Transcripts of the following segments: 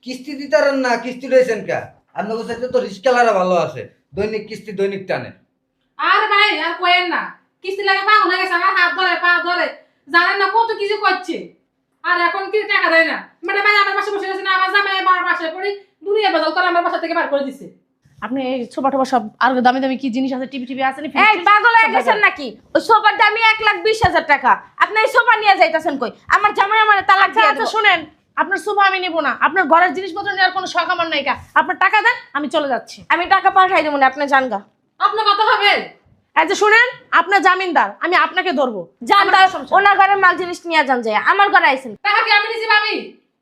কিস্তি দিতারেন না, কিস্তি রয়েছেন কা? আপনার কাছে তো রিস্কালারা ভালো আছে, দৈনিক কিস্তি দৈনিক টানে। আর ভাই আর কইেন না, কিস্তি লাগে পাগল হয়ে গেছে, আমার হাত ধরে পা ধরে, জানেন না কত কিছু করছে। আর এখন কি টাকা দেয় না, মানে ভাই আমার পাশে বসে গেছে না, আমার জামাই আমার পাশে পড়ি দুনিয়া বদল করে আমার বাসা থেকে বার করে দিছে। আপনি এই সোফা টোফা সব আর দামি দামি কি জিনিস আছে, টিভি টিভি আছে নি? এই পাগল হয়ে গেছেন নাকি? ওই সোফার দামই 1,20,000 টাকা। আপনি এই সোফা নিয়ে যাইতাছেন কই? আমার জামাই আমার তালাক দিয়ে আচ্ছা দেব। শুনেন, আপনার সোফা আমি নিব না, আপনার ঘরের জিনিসপত্র নেওয়ার কোনো শখ আমার নাই কা। আপনার টাকা দেন, আমি চলে যাচ্ছি। আমি টাকা পাঠাই দেব না, আপনি জানগা। আপনার কথা হবে এই যে শুনেন, আপনার জামিনদার, আমি আপনাকে ধরবো। জান আমার তার কোনো সমস্যা নেই। ওনার ঘরের মাল জিনিস নিয়ে যান যায়, আমার ঘরে আইছেন। টাকা কি আমি নিছি ভাবি?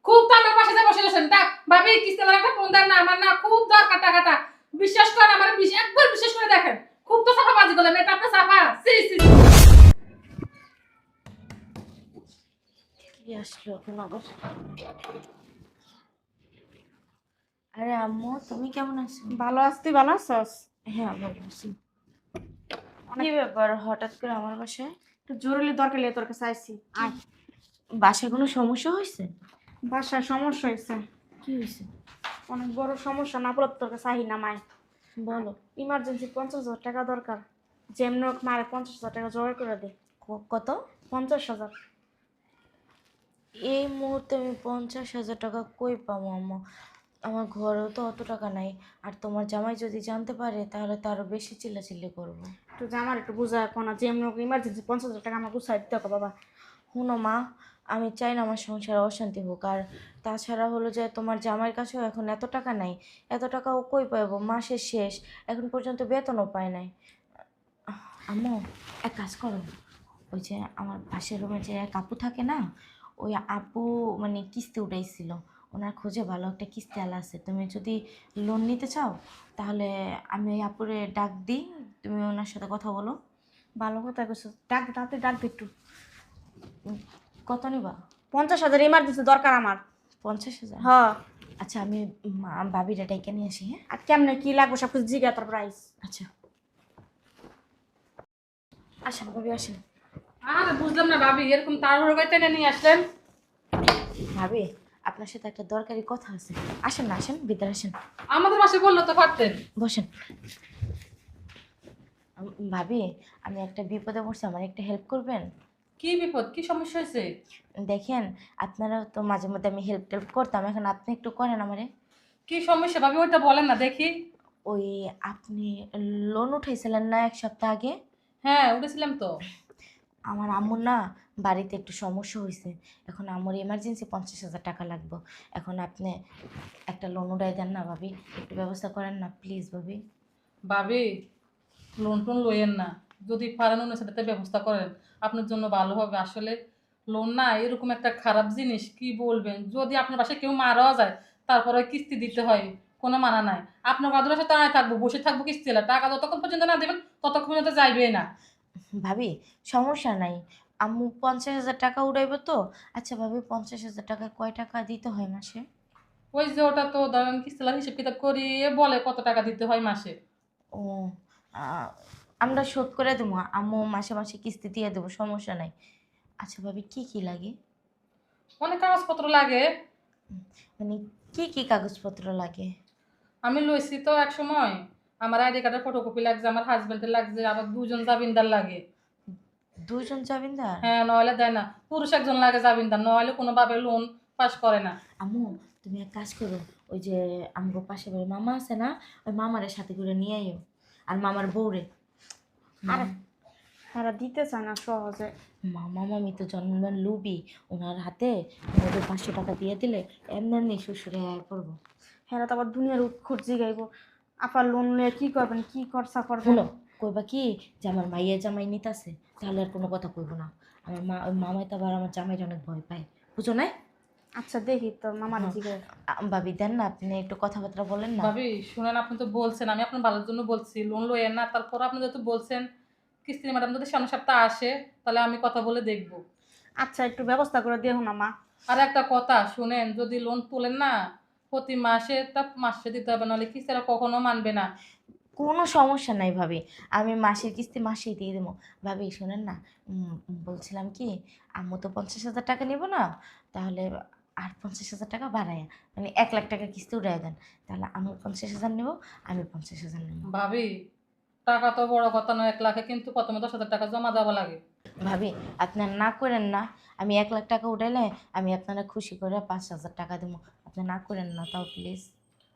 খুব তো আমার পাশে বসে গেছেন তা ভাবি, কিস্তি লাগে একটা ফোন দেন না, আমার না খুব দরকার টাকাটা। বিশ্বাস করেন আমার, একবার বিশ্বাস করে দেখেন, খুব তো সাফাবাজি করলেন, এটা আপনার সাফা। সি সি কি আসলো এখন আবার? আরে আম্মু, তুমি কেমন আছো? ভালো আছি, তুই ভালো আছিস? হ্যাঁ ভালো আছি। কি ব্যাপার হঠাৎ করে আমার বাসায়? একটু জরুরি দরকার লিয়ে তোর কাছে আইছি। আয়। বাসায় কোনো সমস্যা হয়েছে? বাসায় সমস্যা হয়েছে, কি হয়েছে? অনেক বড় সমস্যা, না বলে তোর কাছে আহি না মায়। বলো। ইমার্জেন্সি 50,000 টাকা দরকার, যেমন হোক মারে 50,000 টাকা জোগাড় করে দে। কত? 50,000। এই মুহূর্তে আমি 50,000 টাকা কই পাবো আম্মু? আমার ঘরেও তো অত টাকা নাই। আর তোমার জামাই যদি জানতে পারে তাহলে তো আরো বেশি চিল্লাচিল্লি করবো। একটু আমার একটু বুঝা কোনা, যেমন হোক ইমার্জেন্সি 50,000 টাকা আমার গুছাই দিতে হবে বাবা। শুনো মা, আমি চাই না আমার সংসারে অশান্তি হোক। আর তাছাড়া হলো যে তোমার জামাইয়ের কাছেও এখন এত টাকা নাই। এত টাকা ও কই পাবো? মাসের শেষ, এখন পর্যন্ত বেতনও পায় নাই। আম্মু, এক কাজ করো, ওই যে আমার পাশের রুমে যে এক আপু থাকে না, ওই আপু মানে কিস্তি উঠাইছিল, ওনার খোঁজে ভালো একটা কিস্তি আলা আছে। তুমি যদি লোন নিতে চাও তাহলে আমি ওই আপুরে ডাক দিই, তুমি ওনার সাথে কথা বলো। ভালো কথা কইছো, ডাক তাতে ডাক দে একটু। কত নিবা? 50,000 ইমার্জেন্সি দরকার আমার। 50,000? হ্যাঁ। আচ্ছা, আমি ভাবিটা ডেকে নিয়ে আসি। হ্যাঁ আর কেমনে কি লাগবে সব কিছু জিজ্ঞাসা তারপর আইস। আচ্ছা, আসেন ভাবি আসেন। আর বুঝলাম না ভাবি, এরকম তাড়াহুড়ো করে টেনে নিয়ে আসলেন। ভাবি, আপনার সাথে একটা দরকারি কথা আছে। আসেন না, আসেন ভিতরে আসেন, আমাদের বাসে বললো তো পারতেন। বসেন। ভাবি, আমি একটা বিপদে পড়ছি, আমার একটা হেল্প করবেন? কি বিপদ, কি সমস্যা হয়েছে? দেখেন, আপনারা তো মাঝে মধ্যে আমি হেল্প টেল্প করতাম, এখন আপনি একটু করেন আমারে। কি সমস্যা ভাবি, ওইটা বলেন না দেখি। ওই আপনি লোন উঠাইছিলেন না 1 সপ্তাহ আগে? হ্যাঁ উঠেছিলাম তো। আমার আম্মুর না বাড়িতে একটু সমস্যা হয়েছে, এখন আম্মুর এমার্জেন্সি 50,000 টাকা লাগবে। এখন আপনি একটা লোন উঠাই দেন না ভাবি, একটু ব্যবস্থা করেন না প্লিজ ভাবি। ভাবি, লোন টোন লইয়েন না, যদি পারেন ওনার সাথে ব্যবস্থা করেন আপনার জন্য ভালো হবে। আসলে লোন না এরকম একটা খারাপ জিনিস, কি বলবেন, যদি আপনার বাসায় কেউ মারাও যায় তারপরে কিস্তি দিতে হয়, কোনো মানা নাই। আপনার বাদুরের সাথে আয় থাকবো, বসে থাকবো কিস্তি এলা, টাকা যতক্ষণ পর্যন্ত না দেবেন ততক্ষণ পর্যন্ত যাইবেই না। ভাবি সমস্যা নাই, আম্মু 50,000 টাকা উঠাইবো তো। আচ্ছা ভাবি, 50,000 টাকা কয় টাকা দিতে হয় মাসে? ওই যে ওটা তো ধরেন কিস্তিলার হিসেব কিতাব করিয়ে বলে কত টাকা দিতে হয় মাসে। ও, আমরা শোধ করে দেবো, আম্মু মাসে মাসে কিস্তি দিয়ে দেবো, সমস্যা নাই। আচ্ছা ভাবি, কি কি লাগে? অনেক কাগজপত্র লাগে। মানে কি কি কাগজপত্র লাগে? আমি লইছি তো এক সময়, আমার আইডি কার্ডের ফটোকপি লাগছে, আমার হাজবেন্ডের লাগছে, আবার দুজন জামিনদার লাগে। দুজন জামিনদার? হ্যাঁ, নইলে দেয় না। পুরুষ একজন লাগে জামিনদার, নইলে কোনোভাবে লোন পাস করে না। আম্মু, তুমি এক কাজ করো, ওই যে আমগো পাশে বাড়ি মামা আছে না, ওই মামারের সাথে করে নিয়ে আইও, আর মামার বউরে। আরে তারা দিতে চায় না সহজে। মামা মামি তো জন্মের লুবি, ওনার হাতে ওদের 500 টাকা দিয়ে দিলে এমনি শ্বশুরে আয় করবো। হ্যাঁ, তো আবার দুনিয়ার উৎখুট জিগাইব, আপার লোন নিয়ে কি করবেন, কি খরচা করবেন। শুনো, কইবা কি যে আমার মাইয়া জামাই নিতাছে, তাহলে আর কোনো কথা কইব না। আমার ওই মামাই তো আবার আমার জামাইটা অনেক ভয় পায়, বুঝো না? আচ্ছা দেখি তোর মামার হ্যাঁ। জিগাই। ভাবি দেন না, আপনি একটু কথাবার্তা বলেন না। ভাবি শুনেন, আপনি তো বলছেন, আমি আপনার ভালোর জন্য বলছি লোন লইয়েন না, তারপর আপনি যেহেতু বলছেন কিস্তি ম্যাডাম যদি সামনের সপ্তাহ আসে তাহলে আমি কথা বলে দেখবো। আচ্ছা একটু ব্যবস্থা করে দেখো না মা। আর একটা কথা শুনেন, যদি লোন তোলেন না প্রতি মাসে তা মাসে দিতে হবে, নাহলে কিস্তিরা কখনো মানবে না। কোনো সমস্যা নাই ভাবি, আমি মাসের কিস্তি মাসেই দিয়ে দেবো। ভাবি শোনেন না, বলছিলাম কি, আম্মু তো 50,000 টাকা নিব না, তাহলে আর 50,000 টাকা বাড়াইয়া, মানে 1 লাখ টাকা কিস্তি উঠাই দেন, তাহলে আমি 50,000 নেব, আমি 50,000 নেব। ভাবি টাকা তো বড় কথা নয়, 1 লাখে কিন্তু প্রথমে 10,000 টাকা জমা দেওয়া লাগে। ভাবি আপনার না করেন না, আমি 1 লাখ টাকা উঠাইলে আমি আপনারা খুশি করে 5,000 টাকা দেবো, আপনি না করেন না তাও প্লিজ।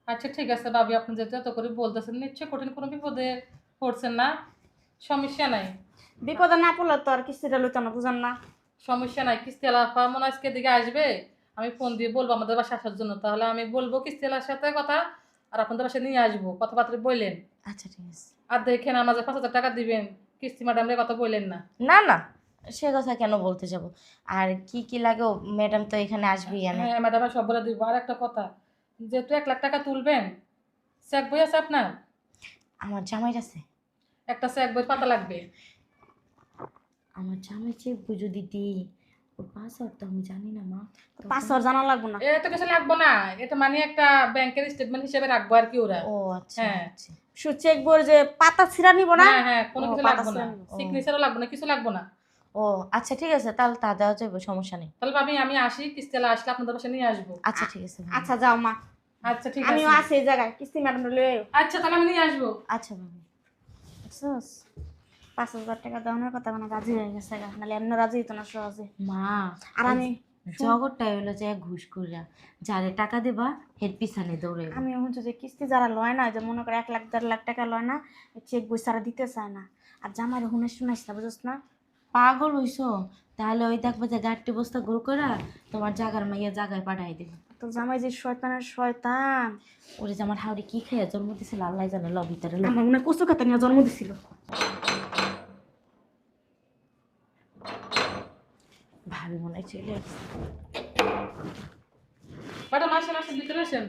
আচ্ছা ঠিক আছে ভাবি, আপনি যেহেতু এত করে বলতেছেন নিশ্চয়ই কঠিন কোনো বিপদে পড়ছেন না, সমস্যা নাই। বিপদে না পড়লে তো আর কিস্তিটা লইতো না, বুঝেন না? সমস্যা নাই, কিস্তি আলাফা মনে হয় আজকে দিকে আসবে, আমি ফোন দিয়ে বলবো আমাদের বাসায় আসার জন্য, তাহলে আমি বলবো কিস্তি আলার সাথে কথা, আর আপনাদের বাসায় নিয়ে আসবো, কথাবার্তা বললেন। আচ্ছা ঠিক আছে। আর দেখেন আমাদের 5,000 টাকা দিবেন, কিস্তি ম্যাডামরে কথা বললেন না। না না, সে কথা কেন বলতে যাব, আর কি কি লাগে ম্যাডাম তো এখানে আসবেই। আমি হ্যাঁ ম্যাডাম সব বলে দিব। আর একটা কথা, যেহেতু 1 লাখ টাকা তুলবেন, চেক বই আছে আপনার? আমার জামাই আছে, একটা চেক বই পাতা লাগবে। আমার জামাই চেক বই যদি দিই ওর পাসওয়ার্ড তো আমি জানি না মা, তখন- পাসওয়ার্ড জানা লাগবো না। এটা কিছু লাগবো না, এটা মানে একটা ব্যাংকের স্টেটমেন্ট হিসেবে রাখবো আর কি ওরা। ও আচ্ছা হ্যাঁ। আচ্ছা। শুধু চেক বই যে পাতা ছিঁড়া নিব না। হ্যাঁ হ্যাঁ, কোনো ও, কিছু পাতা লাগবো না, ছিঁড়া নিবো। সিগনেচারও লাগবো না, কিছু লাগবো না। ও আচ্ছা ঠিক আছে, তাহলে তা দেওয়া যাবে, সমস্যা নেই। তাহলে ভাবি আমি আসি, কিস্তি আলা আসলে আপনাদের বাসায় নিয়ে আসবো। আচ্ছা ঠিক আছে ভাবি। আচ্ছা যাও মা, আচ্ছা ঠিক আছে। আমিও আছি এই জায়গায়, কিস্তি ম্যাডাম লয়ে আইও। আচ্ছা তাহলে আমি নিয়ে আসবো। আচ্ছা ভাবি। বুঝছস? 5,000 টাকা দেওয়ানোর কথা মানে রাজি হয়ে গেছে গা, নাহলে এমনি রাজি হইতো না সহজে। মা আর আমি জগৎটাই হলো যে ঘুষ করিয়া যারে টাকা দেবা এর পিছনে দৌড়ে আমি হচ্ছে যে কিস্তি যারা লয় না, যে মনে করে 1 লাখ 1.5 লাখ টাকা লয় না, চেক বই সারা দিতে চায় না। আর জামাই হুনে শুনাইস না, বুঝছ না? পাগল হইছো, তাহলে ওই দেখবে যে গাড়টি বস্তা গোল করে তোমার জাগার মাইয়া জাগায় পাঠাই দেবে। তো জামাই যে শয়তানের শয়তান, ওরে যে আমার হাওড়ি কি খেয়ে জন্ম দিছিল আল্লাহ জানে, ল ভিতরে ল। আমার মনে হয় কচু খাতা নিয়ে জন্ম দিছিল। ভাবি মনে হয় চলে আসছে। ম্যাডাম আসেন আসেন, ভিতরে আসেন।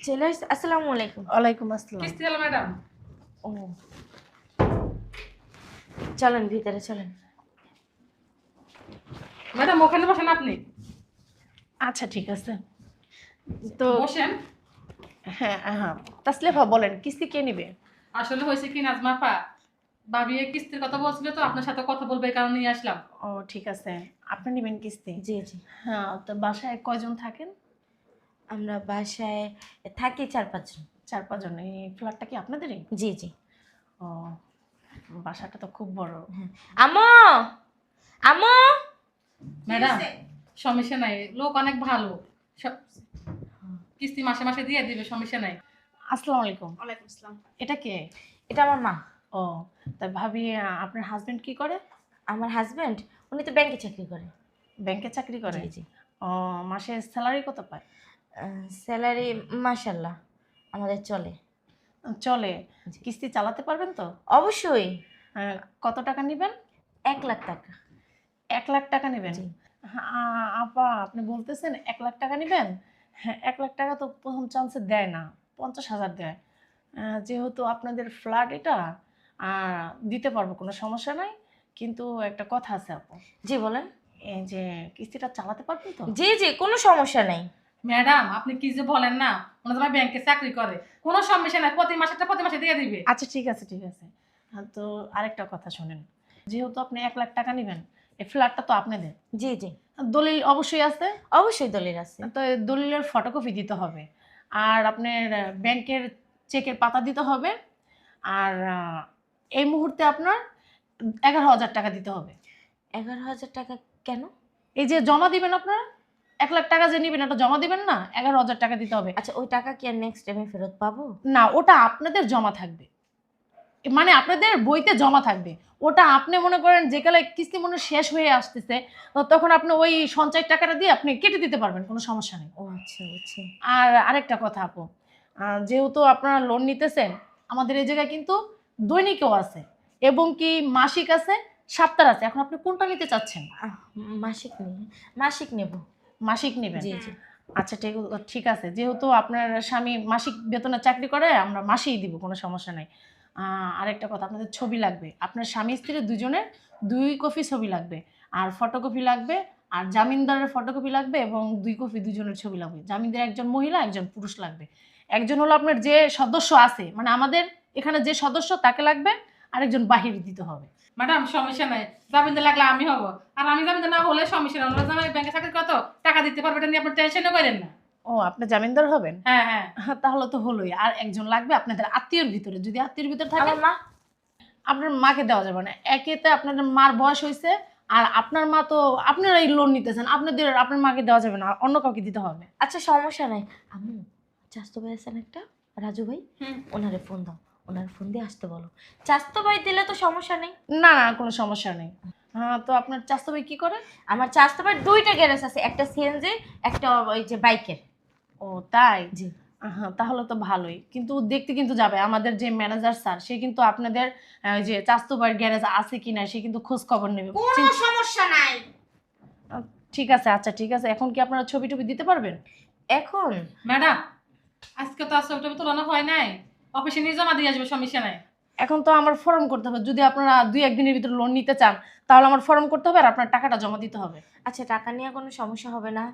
চলে আসছে। আসসালামু আলাইকুম। ওয়ালাইকুম আসসালাম। কিস্তি আলা ম্যাডাম। ও চলেন ভিতরে চলেন। ম্যাডাম ওখানে বসেন আপনি, আচ্ছা ঠিক আছে। তো বসেন। হ্যাঁ হ্যাঁ, তাসলিফা বলেন কিস্তি কে নিবে? আসলে হয়েছে কি নাজমা আপা, ভাবি এই কিস্তির কথা বলছিল তো আপনার সাথে কথা বলবে এই কারণে নিয়ে আসলাম। ও ঠিক আছে, আপনি নেবেন কিস্তি? জি জি, হ্যাঁ, তো বাসায় কয়জন থাকেন? আমরা বাসায় থাকি 4-5 জন। 4-5 জন। এই ফ্ল্যাটটা কি আপনাদেরই? জি জি। ও, বাসাটা তো খুব বড়। আমো আমো। ম্যাডাম সমস্যা নাই, লোক অনেক ভালো, কিস্তি মাসে মাসে দিয়ে দিবে, সমস্যা নাই। আসসালামু আলাইকুম। ওয়ালাইকুম আসসালাম। এটা কে? এটা আমার মা। ও, তা ভাবি আপনার হাজবেন্ড কি করে? আমার হাজবেন্ড উনি তো ব্যাংকে চাকরি করে। ব্যাংকে চাকরি করে? জি জি। ও, মাসে স্যালারি কত পায়? স্যালারি মাশাল্লাহ আমাদের চলে। চলে। কিস্তি চালাতে পারবেন তো? অবশ্যই। কত টাকা নেবেন? 1 লাখ টাকা। 1 লাখ টাকা নেবেন? জি। আপা আপনি বলতেছেন 1 লাখ টাকা নেবেন? হ্যাঁ, 1 লাখ টাকা তো প্রথম চান্সে দেয় না, 50,000 দেয়। যেহেতু আপনাদের ফ্ল্যাট এটা, দিতে পারবো, কোনো সমস্যা নাই। কিন্তু একটা কথা আছে আপু, জি বলেন। এই যে কিস্তিটা চালাতে পারবেন তো? জি জি, কোনো সমস্যা নেই। ম্যাডাম আপনি কি যে বলেন না, ওনার তোমার ব্যাংকে চাকরি করে, কোনো সমস্যা নাই, প্রতি মাসে দিয়ে দিবে। আচ্ছা ঠিক আছে ঠিক আছে। তো আরেকটা কথা শোনেন, যেহেতু আপনি 1 লাখ টাকা নেবেন, এই ফ্ল্যাটটা তো আপনাদের, জি জি, দলিল অবশ্যই আছে? অবশ্যই দলিল আছে। তো এই দলিলের ফটোকপি দিতে হবে, আর আপনার ব্যাংকের চেকের পাতা দিতে হবে, আর এই মুহূর্তে আপনার 11,000 টাকা দিতে হবে। 11,000 টাকা কেন? এই যে জমা দিবেন আপনারা, 1 লাখ টাকা যে নেবেন এটা জমা দিবেন না, 11,000 টাকা দিতে হবে। আচ্ছা ওই টাকা কি আর নেক্সট টাইমে ফেরত পাবো? না, ওটা আপনাদের জমা থাকবে, মানে আপনাদের বইতে জমা থাকবে। ওটা আপনি মনে করেন যে কালে কিস্তি মনে শেষ হয়ে আসতেছে, তো তখন আপনি ওই সঞ্চয় টাকাটা দিয়ে আপনি কেটে দিতে পারবেন, কোনো সমস্যা নেই। ও আচ্ছা বুঝছি। আর আরেকটা কথা আপু, যেহেতু আপনারা লোন নিতেছেন, আমাদের এই জায়গায় কিন্তু দৈনিকও আছে এবং কি মাসিক আছে, সপ্তাহ আছে। এখন আপনি কোনটা নিতে চাচ্ছেন? মাসিক নেই, মাসিক নেব। মাসিক নেবেন? জি জি। আচ্ছা ঠিক আছে, যেহেতু আপনার স্বামী মাসিক বেতনে চাকরি করে, আমরা মাসেই দিব, কোনো সমস্যা নাই। আরেকটা কথা, আপনাদের ছবি লাগবে, আপনার স্বামী স্ত্রী দুজনের 2 কপি ছবি লাগবে, আর ফটোকপি লাগবে, আর জামিনদারের ফটোকপি লাগবে, এবং 2 কপি দুজনের ছবি লাগবে। জামিনদার একজন মহিলা একজন পুরুষ লাগবে। একজন হলো আপনার যে সদস্য আছে, মানে আমাদের এখানে যে সদস্য তাকে লাগবে, আরেকজন বাহির দিতে হবে। ম্যাডাম সমস্যা নাই, জামিনদার লাগলে আমি হব, আর আমি জামিনদার না হলে সমস্যা নাই, ওনারা জামাই ব্যাংকে চাকরি কত টাকা দিতে পারবে, এটা নিয়ে আপনি টেনশনও করেন না। ও আপনি জামিনদার হবেন? হ্যাঁ হ্যাঁ। হ্যাঁ, তাহলে তো হলোই। আর একজন লাগবে আপনাদের আত্মীয়র ভিতরে, যদি আত্মীয়র ভিতরে থাকে আমার মা আপনার মাকে দেওয়া যাবে না। একেতে আপনাদের মার বয়স হয়েছে, আর আপনার মা তো আপনারা এই লোন নিতেছেন, আপনার মাকে দেওয়া যাবে না, অন্য কাউকে দিতে হবে। আচ্ছা সমস্যা নাই আম্মু, চাস্তো ভাই আছেন একটা, রাজু ভাই, হুম। ওনারে ফোন দাও, ওনার ফোন দিয়ে আসতে বলো। চাস্তো ভাই দিলে তো সমস্যা নেই। না না, কোনো সমস্যা নেই। হ্যাঁ, তো আপনার চাচাতো ভাই কি করে? আমার চাস্তো ভাই দুইটা গ্যারেজ আছে, একটা সিএনজি, একটা ওই যে বাইকের। ও তাই? জি। হ্যাঁ, তাহলে তো ভালোই। কিন্তু দেখতে কিন্তু যাবে আমাদের যে ম্যানেজার স্যার, সে কিন্তু আপনাদের ওই যে চাচাতো ভাইয়ের গ্যারেজ আছে কিনা সে কিন্তু খোঁজ খবর নেবে। কোনো সমস্যা নাই। ঠিক আছে, আচ্ছা ঠিক আছে। এখন কি আপনারা ছবি টবি দিতে পারবেন? এখন ম্যাডাম আজকে তো আসলে ছবি তোলানো হয় নাই, অফিসে নিয়ে জমা দিয়ে আসবে, সমস্যা নাই। এখন তো আমার ফর্ম করতে হবে। যদি আপনারা 2-1 দিনের ভিতরে লোন নিতে চান তাহলে আমার ফর্ম করতে হবে আর আপনার টাকাটা জমা দিতে হবে। আচ্ছা টাকা নিয়ে কোনো সমস্যা হবে না।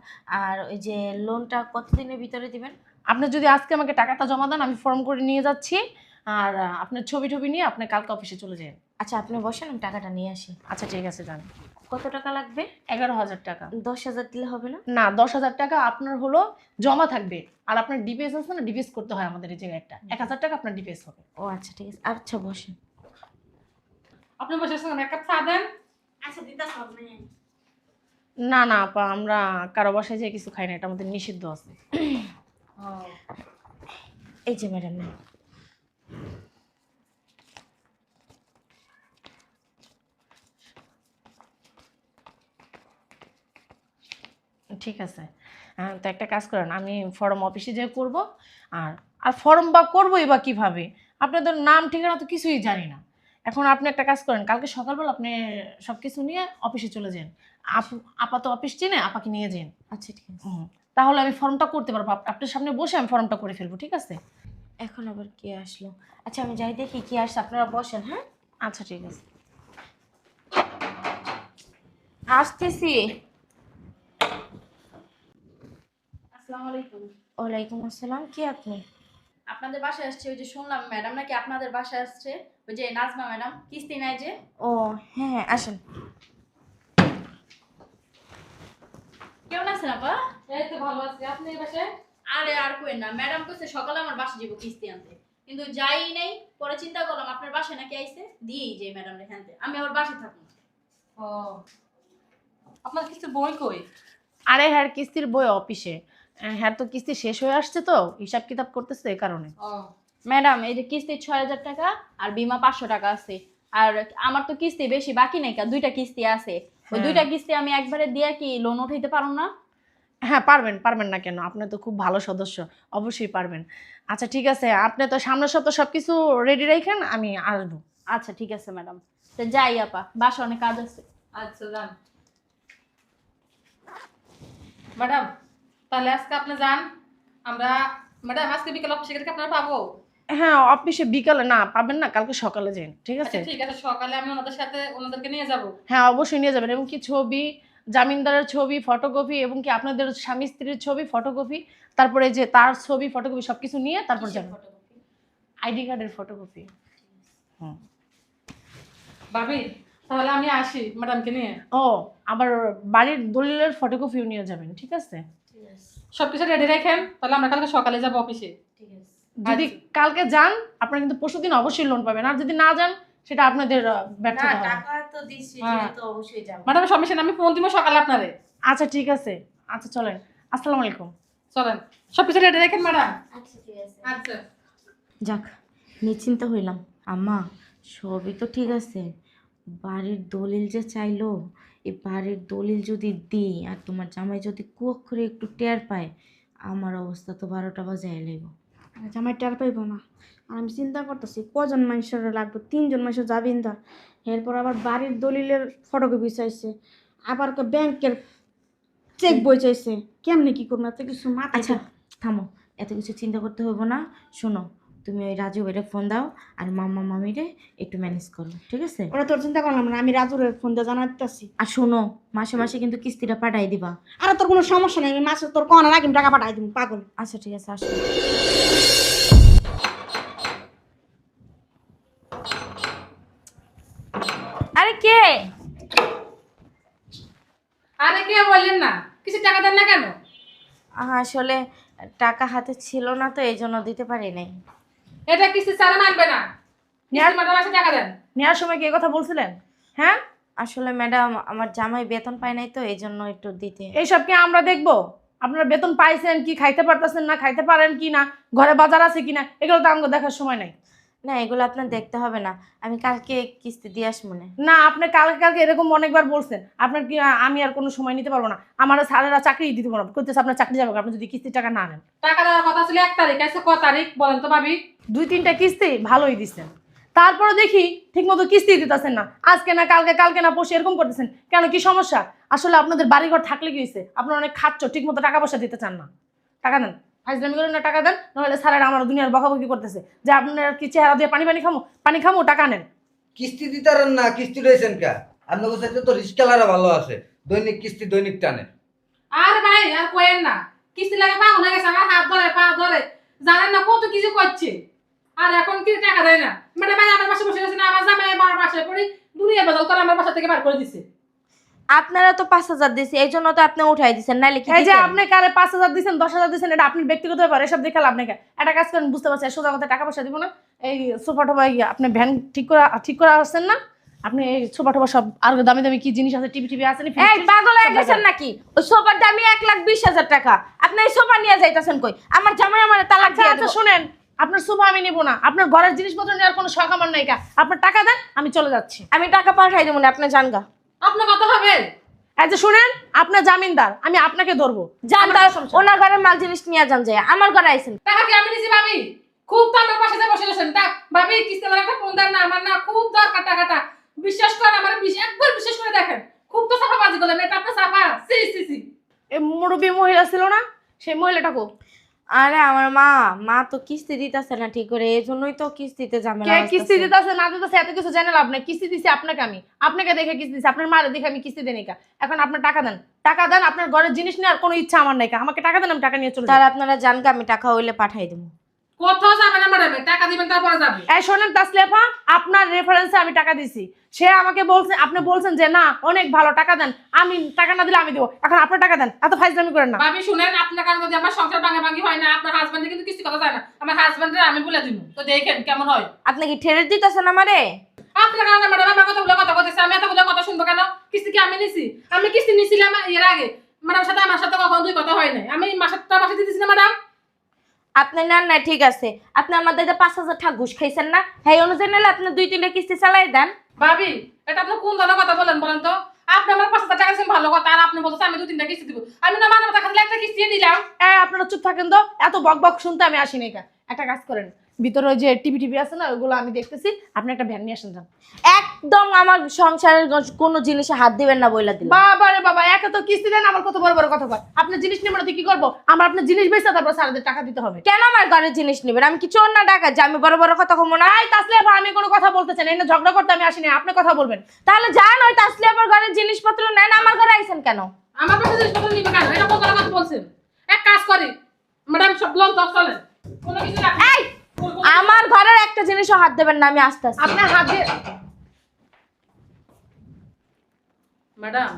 আর ওই যে লোনটা কতদিনের ভিতরে দিবেন? আপনি যদি আজকে আমাকে টাকাটা জমা দেন, আমি ফর্ম করে নিয়ে যাচ্ছি। আর আপনার ছবি টবি নিয়ে আপনি কালকে অফিসে চলে যান। আচ্ছা আপনি বসেন, আমি টাকাটা নিয়ে আসি। আচ্ছা ঠিক আছে, যান। কত টাকা লাগবে? 11,000 টাকা। 10,000 দিলে হবে না? না, 10,000 টাকা আপনার হলো জমা থাকবে। আর আপনার ডিপিএস আছে না, ডিপিএস করতে হয় আমাদের এই জায়গায় একটা। 1,000 টাকা আপনার ডিপিএস হবে। ও আচ্ছা ঠিক আছে, আচ্ছা বসেন। আপনি বসেছেন, এক কাপ চা দেন। আচ্ছা দিদা সব নেই। না না আপা, আমরা কারো বাসায় যেয়ে কিছু খাই না, এটা আমাদের নিষিদ্ধ আছে। এই যে ম্যাডাম নেন। ঠিক আছে। তো একটা কাজ করেন, আমি ফর্ম অফিসে যেয়ে করব। আর আর ফর্ম বা করবোই বা কিভাবে? আপনাদের নাম ঠিকানা তো কিছুই জানি না। এখন আপনি একটা কাজ করেন, কালকে সকালবেলা আপনি সব কিছু নিয়ে অফিসে চলে যান। আপা তো অফিস চিনে, আপাকে নিয়ে যান। আচ্ছা ঠিক আছে। তাহলে আমি ফর্মটা করতে পারবো। আপনার সামনে বসে আমি ফর্মটা করে ফেলবো, ঠিক আছে? এখন আবার কে আসলো? আচ্ছা আমি যাই দেখি কি আসছে, আপনারা বসেন। হ্যাঁ আচ্ছা ঠিক আছে। আসতেছি। আসসালামু আলাইকুম। ওয়ালাইকুম আসসালাম, কি আপনি? আপনাদের বাসায় আসছে, ওই যে শুনলাম ম্যাডাম নাকি আপনাদের বাসায় আসছে, ওই যে নাজমা ম্যাডাম, কিস্তি নেয় যে। ও হ্যাঁ হ্যাঁ আসেন। কেমন আছেন আপা? এই তো ভালো আছি, আপনি এই বাসায়? আরে আর কোয়েন না, ম্যাডাম কইছে সকালে আমার বাসায় যাবো কিস্তি আনতে, কিন্তু যাই নাই। পরে চিন্তা করলাম আপনার বাসায় নাকি আইছে, দিয়েই যে ম্যাডাম রেখানতে, আমি আবার বাসায় থাকবো। ও, আপনার কিছু বই কই? আরে হ্যাঁ, কিস্তির বই অফিসে। হ্যাঁ, তো কিস্তি শেষ হয়ে আসছে তো হিসাব কিতাব করতেছে, এই কারণে। ও ম্যাডাম এই যে কিস্তি 6,000 টাকা আর বিমা 500 টাকা আছে, আর আমার তো কিস্তি বেশি বাকি নাই, দুইটা কিস্তি আছে। ওই দুইটা কিস্তি আমি একবারে দিয়ে কি লোন উঠাইতে পারো না? হ্যাঁ পারবেন, পারবেন না কেন? আপনি তো খুব ভালো সদস্য, অবশ্যই পারবেন। আচ্ছা ঠিক আছে, আপনি তো সামনের সপ্তাহ সব কিছু রেডি রাখেন, আমি আসবো। আচ্ছা ঠিক আছে ম্যাডাম, তো যাই আপা, বাসা অনেক কাজ আছে। আচ্ছা যান ম্যাডাম, তাহলে আজকে আপনি যান। আমরা ম্যাডাম আজকে বিকেল অফিসে গেলে কি আপনারা পাবো? হ্যাঁ, অফিসে বিকালে না পাবেন না, কালকে সকালে যান, ঠিক আছে? আচ্ছা ঠিক আছে, সকালে আমি ওনাদের সাথে ওনাদেরকে নিয়ে যাব। হ্যাঁ অবশ্যই নিয়ে যাবেন। এবং কি ছবি, জামিনদারের ছবি ফটোকপি, এবং কি আপনাদের স্বামী স্ত্রীর ছবি ফটোকপি, তারপরে যে তার ছবি ফটোকপি সবকিছু নিয়ে তারপর যাবেন। আইডি কার্ডের ফটোকপি। হুম। ভাবি তাহলে আমি আসি ম্যাডামকে নিয়ে। ও, আবার বাড়ির দলিলের ফটোকপিও নিয়ে যাবেন, ঠিক আছে? সবকিছু রেডি রাখেন, তাহলে আমরা কালকে সকালে যাব অফিসে। যদি কালকে যান আপনারা কিন্তু পরশুদিন অবশ্যই লোন পাবেন, আর যদি না যান সেটা আপনাদের ব্যর্থতা হবে। টাকা তো দিচ্ছি, হ্যাঁ। তো অবশ্যই যাব। ম্যাডাম সমস্যা নেই, আমি ফোন দিব সকালে আপনারে। আচ্ছা ঠিক আছে, আচ্ছা চলেন। আসসালামু আলাইকুম। চলেন, সবকিছু রেডি রাখেন ম্যাডাম। আচ্ছা ঠিক আছে। আচ্ছা যাক নিশ্চিন্ত হইলাম। আম্মা সবই তো ঠিক আছে, বাড়ির দলিল যে চাইলো, এই বাড়ির দলিল যদি দিই আর তোমার জামাই যদি কুয়ক করে একটু টের পায়, আমার অবস্থা তো 12টা বাজায় লাগব। জামাই টের পাইব না। আর আমি চিন্তা করতেছি কজন মানুষের লাগবে, 3জন মানুষের জামিনদার, এরপর আবার বাড়ির দলিলের ফটোকপি চাইছে, আবার ব্যাংকের চেক বই চাইছে, কেমনে কি করবো এত কিছু মাথায়। আচ্ছা থামো, এত কিছু চিন্তা করতে হবে না। শোনো, তুমি ওই রাজু ভাইরে ফোন দাও আর মাম্মা মামিরে একটু ম্যানেজ করো, ঠিক আছে? ওরা তোর চিন্তা করলাম না, আমি রাজুর ফোন দিয়ে জানাতেছি। আর শোনো, মাসে মাসে কিন্তু কিস্তিটা পাঠাই দিবা। আর তোর কোনো সমস্যা নেই, আমি মাসে তোর কনার আগে টাকা পাঠাই দিব, পাগল। আচ্ছা ঠিক আছে, আসো। আরে কে? আরে কে বললেন না, কিছু টাকা দেন না কেন? আসলে টাকা হাতে ছিল না তো, এই জন্য দিতে পারি নাই। এটা কিস্তি ছাড়া মানবে না, কিস্তি ম্যাডাম আসে টাকা দেন। নেওয়ার সময় কি এই কথা বলছিলেন? হ্যাঁ, আসলে ম্যাডাম আমার জামাই বেতন পায় নাই তো, এই জন্য একটু দিতে। এইসব কি আমরা দেখবো? আপনারা বেতন পাইছেন কি, খাইতে পারতেছেন না, খাইতে পারেন কি না, ঘরে বাজার আছে কি না, এগুলো তো আমাকে দেখার সময় নাই। না, এগুলো আপনার দেখতে হবে না, আমি কালকে কিস্তি দিয়ে আসবো না। না, আপনি কালকে কালকে এরকম অনেকবার বলছেন। আপনার কি আমি আর কোনো সময় নিতে পারবো না? আমার স্যারেরা চাকরি দিতে পারবো করতেছে, আপনার চাকরি যাবে আপনি যদি কিস্তির টাকা না নেন। টাকা দেওয়ার কথা ছিল 1 তারিখ, আজকে ক তারিখ বলেন তো ভাবি? 2-3টা কিস্তি ভালোই দিচ্ছেন, তারপরে দেখি ঠিকমতো কিস্তি দিতেছেন না। আজকে না কালকে, কালকে না পরশু, এরকম করতেছেন কেন? কি সমস্যা? আসলে আপনাদের বাড়িঘর থাকলে কি হয়েছে? আপনারা অনেক খাচ্ছ, ঠিকমতো টাকা পয়সা দিতে চান না। টাকা দেন, ফাইজলামি করেন না, টাকা দেন। নাহলে স্যারেরা আমার দুনিয়ার বকাবকি করতেছে যে আপনার কি চেহারা দিয়ে পানি পানি খামো, টাকা নেন। কিস্তি দিতারেন না, কিস্তি রয়েছেন কা? আপনাদের সাথে তো রিস্কালারা ভালো আছে, দৈনিক কিস্তি দৈনিক টানে। আর ভাই আর কোয়েন না, কিস্তি লাগে পাগল হয়ে গেছে, আমার হাত ধরে পা ধরে, জানেন না কত কিছু করছে, আর এখন কি টাকা দেয় না। মানে ভাই আমার পাশে বসে গেছে না, আমার জামাই আমার বাসায় পড়ি দুনিয়া বাজাল করে আমার বাসা থেকে বার করে দিছে। আপনারা তো 5,000 দিয়েছে, এই জন্য তো আপনি উঠাই দিচ্ছেন, নাইলে কি এই যে দিতেন? আপনি কারে 5,000 দিচ্ছেন, 10,000 দিচ্ছেন, এটা আপনার ব্যক্তিগত ব্যাপার, এসব দেখে লাভ নেই। একটা কাজ করেন, বুঝতে পারছেন সোজা কথা, টাকা পয়সা দিব না। এই সোফা টোফা আপনি ভ্যান ঠিক করা আসছেন না? আপনি এই সোফা টোফা সব আর দামি দামি কি জিনিস আছে, টিভি আছে না? এই পাগল হয়ে গেছেন নাকি? ওই সোফার দামই 1,20,000 টাকা, আপনি এই সোফা নিয়ে যাইতাছেন কই? আমার জামাই আমার তালাক দিয়ে আচ্ছা দেব। শুনেন, আপনার সোফা আমি নিব না, আপনার ঘরের জিনিসপত্র নেওয়ার কোনো শখ আমার নাই। আপনার টাকা দেন, আমি চলে যাচ্ছি। আমি টাকা পাঠাই দেবো না, আপনি জানগা। আপনার কথা হবে? এই যে শুনেন, আপনার জামিনদার, আমি আপনাকে ধরবো। জান, আমার সমস্যা নেই। ওনার ঘরের মাল জিনিস নিয়ে যান, যায় আমার ঘরে আইছেন। টাকা কি আমি নিছি ভাবি? খুব তো আমার পাশে বসে গেছেন তা ভাবি, কিস্তি লাগে একটা ফোন দেন না, আমার না খুব দরকার টাকাটা। বিশ্বাস করেন আমার একবার বিশেষ করে দেখেন, খুব তো সাফাবাজি করলেন, এটা আপনার সাফা। C C C. এই মুরব্বী মহিলা ছিল না, সেই মহিলাটাকে আরে আমার মা তো কিস্তি দিতেছে না ঠিক করে, এই জন্যই তো কিস্তিতে যাবে কে না। কিস্তি দিতেছে না দিতেছে এত কিছু জানে লাভ নাই। কিস্তি দিছি আপনাকে, আমি আপনাকে দেখে কিস্তি দিছি, আপনার মারে দেখে আমি কিস্তি দেই না। এখন আপনার টাকা দেন, টাকা দেন। আপনার ঘরের জিনিস নেওয়ার কোনো ইচ্ছা আমার নাই, আমাকে টাকা দেন, আমি টাকা নিয়ে চলে তার যাই। আপনারা জানগা, আমি টাকা হইলে পাঠাই দেবো। কোথাও যাবে না ম্যাডাম, টাকা দিবেন তারপরে যাবে। এই শোনেন তাসলিফা, আপনার রেফারেন্সে আমি টাকা দিছি, সে আমাকে বলছে, আপনি বলছেন যে না অনেক ভালো, টাকা দেন। আমি টাকা না দিলে আমি দেবো, এখন আপনার টাকা দেন, এত ফাইজলামি করেন না। ভাবি শুনেন, আপনার কারণে যদি আমার সংসার ভাঙাভাঙি হয় না, আপনার হাজবেন্ডে কিন্তু কিস্তি কথা যায় না, আমার হাজবেন্ডের আমি বলে দিব, তো দেখেন কেমন হয়। আপনি কি ঠেরে দিতেছেন আমারে? আপনার কারণে ম্যাডাম আমার কথাগুলো কথা বলতেছে, আমি এতগুলো কথা শুনবো কেন? কিস্তি কি আমি নিছি? আমি কিস্তি নিছিলাম এর আগে, ম্যাডাম সাথে আমার সাথে কখনো দুই কথা হয় নাই। আমি মাসে দিতেছি না ম্যাডাম। আপনি নেন না, ঠিক আছে, আপনি আমাদের 5,000 টাকা ঘুষ খাইছেন না, হ্যাঁ অনুযায়ী নিলে আপনি 2-3টা কিস্তি চালাই দেন। ভাবি এটা আপনি কোন ধরনের কথা বলেন বলেন তো? আপনি আমার 5,000 টাকা দিয়েছেন ভালো কথা, আর আপনি বলতেছেন আমি 2-3টা কিস্তি দিব। আমি না মানব টাকা দিলে একটা কিস্তি দিলাম। আপনারা চুপ থাকেন তো, এত বক বক শুনতে আমি আসি নাই। একটা কাজ করেন, ভিতরে ওই যে টিভি আছে না, ওগুলো আমি দেখতেছি, আপনি একটা ভ্যান নিয়ে আসেন যান। একদম আমার সংসারের কোনো জিনিসে হাত দিবেন না বইলা দিলাম। বাবা রে বাবা, একে তো কিস্তি দেন, আবার কত বড় বড় কথা কয়। আপনার জিনিস নিয়ে কি করবো? আমার আপনার জিনিস বেচতে তারপর স্যারদের টাকা দিতে হবে। কেন আমার ঘরের জিনিস নেবেন? আমি কি চোর না ডাকাত যে আমি বড় বড় কথা কমো না? এই তাসলিফা, আমি কোনো কথা বলতে চাই না, এটা ঝগড়া করতে আমি আসি নাই, আপনি কথা বলবেন। তাহলে যান, ওই তাসলি আমার ঘরের জিনিসপত্র নেন, আমার ঘরে আইছেন কেন? আমার পাশে জিনিসপত্র নিবে কেন? এটা কোন ধরনের কথা বলছেন? এক কাজ করি ম্যাডাম, সব লোন তো চলেন, কোনো কিছু রাখেন। এই আমার ঘরের একটা জিনিসও হাত দেবেন না, আমি আস্তে আস্তে। আপনার হাত দিয়ে ম্যাডাম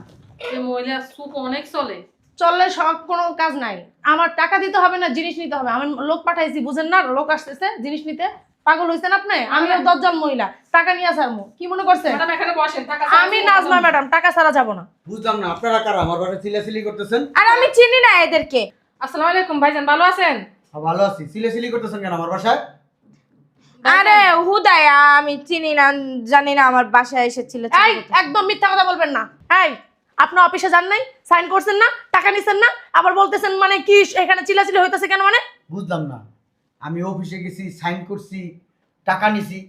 এই মহিলা সুপ অনেক চলে। চললে সব কোনো কাজ নাই। আমার টাকা দিতে হবে না, জিনিস নিতে হবে। আমি লোক পাঠাইছি, বুঝেন না? লোক আসতেছে জিনিস নিতে। পাগল হয়েছেন আপনি? আমিও দজ্জাল মহিলা, টাকা নিয়ে আসারমু, কি মনে করছেন? ম্যাডাম এখানে বসেন, টাকা আমি নাজমা ম্যাডাম, টাকা ছাড়া যাবো না। বুঝলাম না, আপনারা কারা আমার বাসায় চিল্লাচিল্লি করতেছেন? আর আমি চিনি না এদেরকে। আসসালামু আলাইকুম ভাইজান, ভালো আছেন? ভালো আছি। চিল্লাচিল্লি করতেছেন কেন আমার বাসায়? আরে হুদাই, আমি চিনি না, জানি না, আমার বাসায় এসেছিল। এই একদম মিথ্যা কথা বলবেন না। এই আপনার অফিসে যান নাই, সাইন করছেন না, টাকা নিছেন না, আবার বলতেছেন মানে কি এখানে চিল্লাচিল্লি হইতাছে কেন? মানে বুঝলাম না, আমি অফিসে গেছি, সাইন করছি, টাকা নিছি,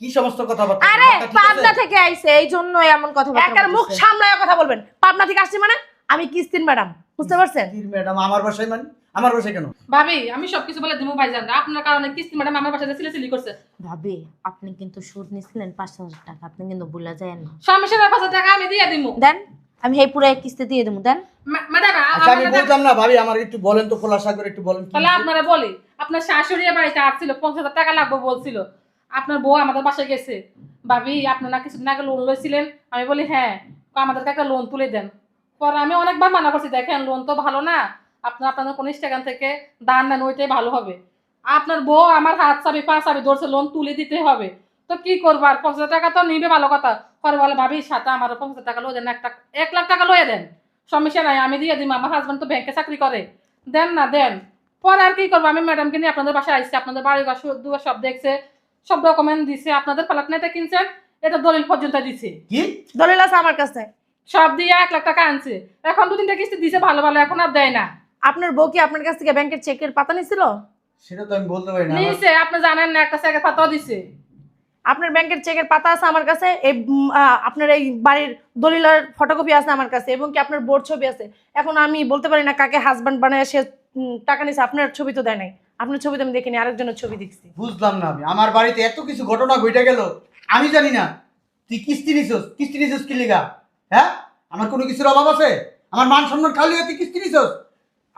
কি সমস্ত কথাবার্তা? আরে মাথা ঠিক আছে? পাবনা থেকে আইছে, এই জন্য এমন কথা একার মুখ সামলায় কথা বলবেন। পাবনা থেকে আসছি মানে? আমি কিস্তিন ম্যাডাম, বুঝতে পারছেন? কির ম্যাডাম আমার বাসায়? মানে আমার বাসায় কেন? ভাবি আমি সবকিছু বলে দিমু ভাইজান, আপনার কারণে কিস্তি ম্যাডাম আমার বাসায় সিলেসিলি করছে। ভাবি আপনি কিন্তু সুদ নিছিলেন 5,000 টাকা, আপনি কিন্তু ভুলা যায় না। সমস্যা 5,000 টাকা আমি দিয়ে দিমু। দেন, আমি এই পুরো কিস্তি দিয়ে দেবো, দেন। ম্যাডাম আচ্ছা আমি বুঝলাম না ভাবি, আমার একটু বলেন তো, খোলাসা করে একটু বলেন। তাহলে আপনারা বলি, আপনার শাশুড়ি বাড়িতে আসছিল, 50,000 টাকা লাগবে বলছিল, আপনার বউ আমাদের বাসায় গেছে, ভাবি আপনি না কিছুদিন আগে লোন লইছিলেন। আমি বলি হ্যাঁ, আমাদেরকে একটা লোন তুলে দেন। পরে আমি অনেকবার মানা করছি, দেখেন লোন তো ভালো না, আপনাদের কোনো স্টেগান থেকে দান নেন, ওইটাই ভালো হবে। আপনার বউ আমার হাত চাবি পা চাবি ধরছে, লোন তুলে দিতে হবে। তো কি করবো, আর 50 টাকা তো নিবে, ভালো কথা। পরে বলে ভাবি সাথে আমার 50 টাকা লয়ে দেন, 1 লাখ টাকা লয়ে দেন, সমস্যা নাই, আমি দিয়ে দিব, আমার হাজবেন্ড তো ব্যাংকে চাকরি করে, দেন না দেন। পরে আর কি করবো, আমি ম্যাডামকে নিয়ে আপনাদের বাসায় আসছি, আপনাদের বাড়ি ঘর দুয়ার সব দেখছে, সব ডকুমেন্ট দিছে, আপনাদের ফ্ল্যাট কিনছেন, এটা দলিল পর্যন্ত দিছে, কি দলিল আছে আমার কাছে। সব দিয়ে 1 লাখ টাকা আনছে। এখন 2-3টা কিস্তি দিছে ভালো ভালো, এখন আর দেয় না। আপনার বউ কি আপনার কাছ থেকে ব্যাংকের চেকের পাতা নিছিল? সেটা তো আমি বলতে পারি না। নিছে, আপনি জানেন না, একটা চেকের পাতাও দিছে। আপনার ব্যাংকের চেকের পাতা আছে আমার কাছে, এই আপনার এই বাড়ির দলিলের ফটোকপি আছে আমার কাছে, এবং কি আপনার বোর্ড ছবি আছে। এখন আমি বলতে পারি না কাকে হাজব্যান্ড বানায় সে টাকা নিছে। আপনার ছবি তো দেয় নাই, আপনার ছবি তো আমি দেখিনি, আরেকজনের ছবি দেখছি। বুঝলাম না, আমি আমার বাড়িতে এত কিছু ঘটনা ঘটে গেল, আমি জানি না। তুই কিস্তি নিছস কি লিগা? হ্যাঁ, আমার কোনো কিছুর অভাব আছে? আমার মান সম্মান খালি তুই কিস্তি নিছস?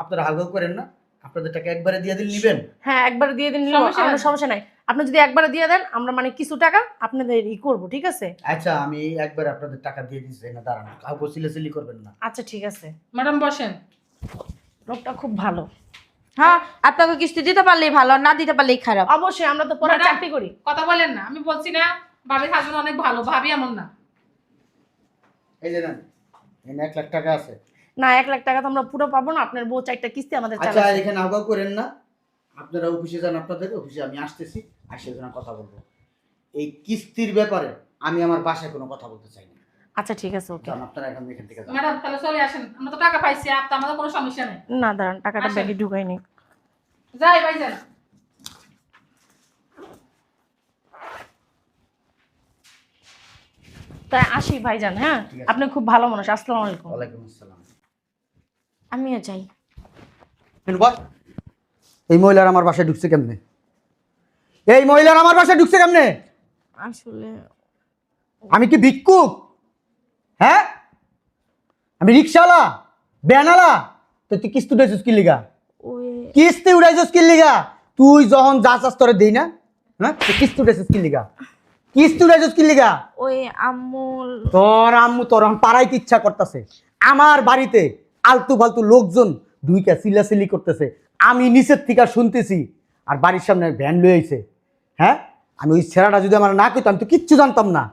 আপনারা হালকা করেন না, আপনাদের টাকা একবারে দিয়ে দিন, নিবেন? হ্যাঁ, একবার দিয়ে দিন, আমার সমস্যা নাই। আপনি যদি একবার দিয়ে দেন, আমরা মানে কিছু টাকা আপনাদের করবো, ঠিক আছে? আচ্ছা, আমি একবার আপনাদের টাকা দিয়ে দিচ্ছি না, দাঁড়ান, কাউকে সিলেসিলি করবেন না। আচ্ছা ঠিক আছে। ম্যাডাম বসেন। লোকটা খুব ভালো। হ্যাঁ, আপনাকে কিস্তি দিতে পারলেই ভালো, না দিতে পারলেই খারাপ। অবশ্যই, আমরা তো পরে ম্যাডাম, চাকরি করি। কথা বলেন না, আমি বলছি না ভাবির হাজবেন্ড অনেক ভালো, ভাবি এমন না। এই যে নেন, এখানে 1 লাখ টাকা আছে। না, 1 লাখ টাকা তো আমরা পুরো পাবো না, আপনার বউ 4টা কিস্তি আমাদের আচ্ছা, চালাচ্ছে। এখানে হালকা করেন না, আপনারা অফিসে যান, আপনাদের অফিসে আমি আসতেছি, আসে জন্য কথা বলবো। এই কিস্তির ব্যাপারে আমি আমার বাসায় কোনো কথা বলতে চাই না। আচ্ছা ঠিক আছে, ওকে। কারণ আপনারা এখান থেকে যান। ম্যাডাম তাহলে চলে আসেন, আমরা তো টাকা পাইছি, আর তো আমাদের কোনো সমস্যা নেই। না দাঁড়ান, টাকাটা আসেন। ব্যাগে ঢুকাইনি। যাই ভাই যান। তাই আসি ভাইজান। হ্যাঁ, ঠিক আছে। আপনি খুব ভালো মানুষ। আসসালামু আলাইকুম। ওয়ালাইকুম আসসালাম। আমিও চাই। এই মহিলার আমার বাসায় ঢুকছে কেমনে? এই মহিলার আমার বাসায় ঢুকছে কেমনে? আসলে আমি কি ভিক্ষুক? হ্যাঁ, আমি রিক্সাওয়ালা, ব্যানালা? তো তুই কিস্তি উঠাইছিস কি লিগা? ওই কিস্তি উঠাইছিস কি লিগা? তুই যখন যা চাস তোরে দেই না? হ্যাঁ, তুই কিস্তি উঠাইছিস কি লিগা? কিস্তি উঠাইছিস কি লিগা? ওই আম্মু তোর আম্মু তোর পাড়াইতে ইচ্ছা করতেছে, আমার বাড়িতে আলতু ফালতু লোকজন দুইটা চিল্লাচিল্লি করতেছে, আমি নিচের থেকে শুনতেছি, আর বাড়ির সামনে ভ্যান লয়ে আইছে। হ্যাঁ, আমি ওই ছেঁড়াটা যদি আমার না কইতো আমি তো কিচ্ছু জানতাম না,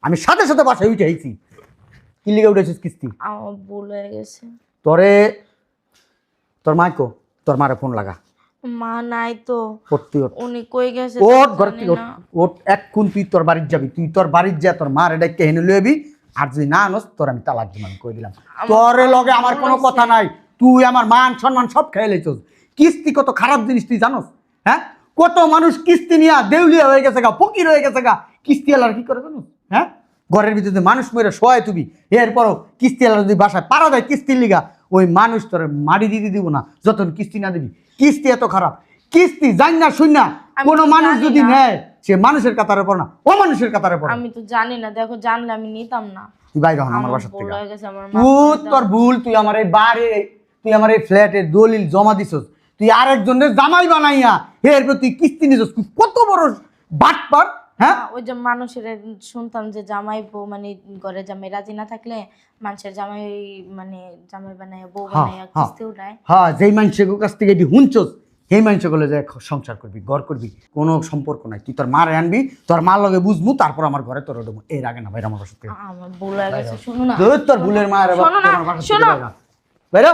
আমি সাথে সাথে বাসায় উঠে আইছি। কি লিগে উঠেছিস কিস্তি? আমার ভুল হয়ে গেছে। তোরে তোর মাইকো, তোর মারে ফোন লাগা। মা নাই তো, পড়তি ওঠ, উনি কই গেছে ওঠ ঘরে জানি তুই ওঠ, না। ওঠ এক্ষুন তুই তোর বাড়ির যাবি, তুই তোর বাড়ির যা, তোর মার এটাকে হেনে লইবি, আর যদি না আনস তোর আমি তালাক দিব, আমি কই দিলাম। তোরে লগে আমার কোনো কথা নাই, তুই আমার মান সম্মান সব খেয়ে লেছস। কিস্তি কত খারাপ জিনিস তুই জানোস? হ্যাঁ, কত মানুষ কিস্তি নিয়া দেউলিয়া হয়ে গেছে গা, ফকির হয়ে গেছে গা। কিস্তি আলার কি করে জানোস? হ্যাঁ, ঘরের ভিতরে মানুষ মেরে শোয়ায় তুমি, এরপরও কিস্তি আলার যদি বাসায় পারা দেয় কিস্তির লিগা, ওই মানুষ তোর মারি দিতে দিব না যতন কিস্তি না দিবি। কিস্তি এত খারাপ, কিস্তি জান না শুন না, কোনো মানুষ যদি নেয় সে মানুষের কাতারে পড়ে না, ও মানুষের কাতারে পড়ে। আমি তো জানি না, দেখো জানলে আমি নিতাম না। তুই বাইরে হন আমার আমার বাসা ভুল থেকে। হয়ে গেছে, আমার তোর ভুল, তুই আমার এই বাড়ি, তুই আমার এই ফ্ল্যাটের দলিল জমা দিছস, তুই আরেকজনের জামাই বানাইয়া এরপর তুই কিস্তি নিছস, তুই কত বড় বাটপার। হ্যাঁ, ওই যে মানুষের শুনতাম যে জামাই বউ মানে ঘরে জামাই রাজি না থাকলে মানুষের জামাই মানে জামাই বানায় বউ বানায় কিস্তি উঠায়। হ্যাঁ, যেই মানুষের কাছ থেকে এটি হুঁচস সেই মানুষের বলে যে সংসার করবি, ঘর করবি, কোনো সম্পর্ক নাই। তুই তোর মারে আনবি, তোর মার লগে বুঝবো, তারপর আমার ঘরে তোর ওঠবো। এর আগে না, বাইরে আমার বাসা থেকে। আমার ভুল হয়ে গেছে, শুনো না। তোর ভুলের মায়ের শোনো না, শোনো। বাইরে।